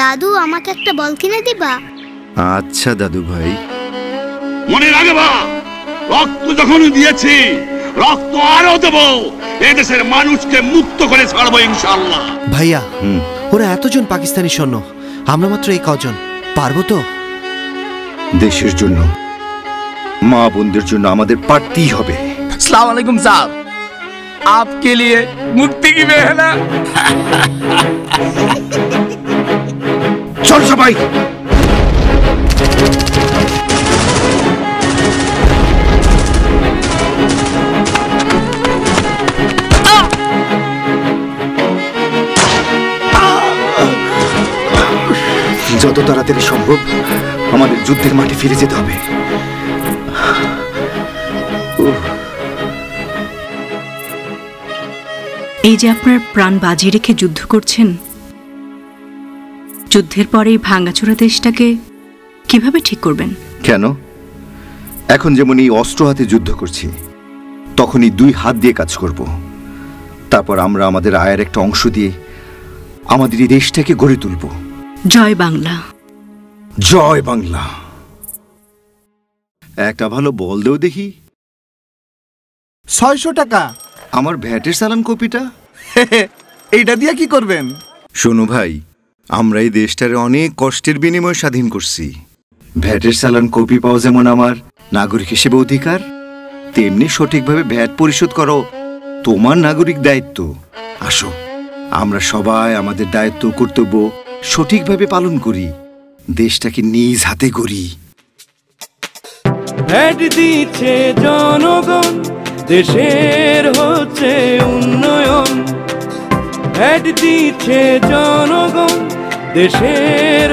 দাদু আমাকে একটা বল কিনে দিবা? আচ্ছা দাদু ভাই। মনে রাখবা, রক্ত যখন দিয়েছি রক্ত আরো দেবো। এদেশের মানুষকে মুক্ত করে ছাড়বো ইনশাআল্লাহ। ভাইয়া, ওরা এতজন পাকিস্তানি সৈন্য, আমরা মাত্র এই কজন, পারবো তো? দেশের জন্য, মা বোনদের জন্য আমাদের পারতেই হবে। अस्सलाम वालेकुम साहब, आपके लिए मुक्ति की बेहला। চল সবাই। যত তাড়াতাড়ি সম্ভব আমাদের যুদ্ধের মাঠে ফিরে যেতে হবে। এই যে আপনার প্রাণ বাজি রেখে যুদ্ধ করছেন, যুদ্ধের পরে এই ভাঙাচোরা দেশটাকে কিভাবে ঠিক করবেন? কেন? এখন যেমন এই অস্ত্র হাতে যুদ্ধ করছি, তখনই 2 হাত দিয়ে কাজ করব। তারপর আমরা আমাদের আয়ের একটা অংশ দিয়ে আমাদের এই দেশটাকে গড়ে তুলব। জয় বাংলা। জয় বাংলা। একটা ভালো বল দেও দেখি। 600 টাকা। আমার ভ্যাটের চালান কপিটা। এইটা দিয়ে কি করবেন? শোনো ভাই, আমরা এই দেশটারে অনেক কষ্টের বিনিময়ে স্বাধীন করছি। ভ্যাটের চালান কপি পাওয়া যেমন আমার নাগরিক হিসেবে অধিকার, তেমনি সঠিকভাবে ভ্যাট পরিশোধ করো তোমার নাগরিক দায়িত্ব। আসো, আমরা সবাই আমাদের দায়িত্ব কর্তব্য সঠিকভাবে পালন করি, দেশটাকে নিজ হাতে গড়ি। ভ্যাট দিচ্ছে জনগণ, দেশের হচ্ছে উন্নয়ন। ভ্যাট দিচ্ছে জনগণ, দেশের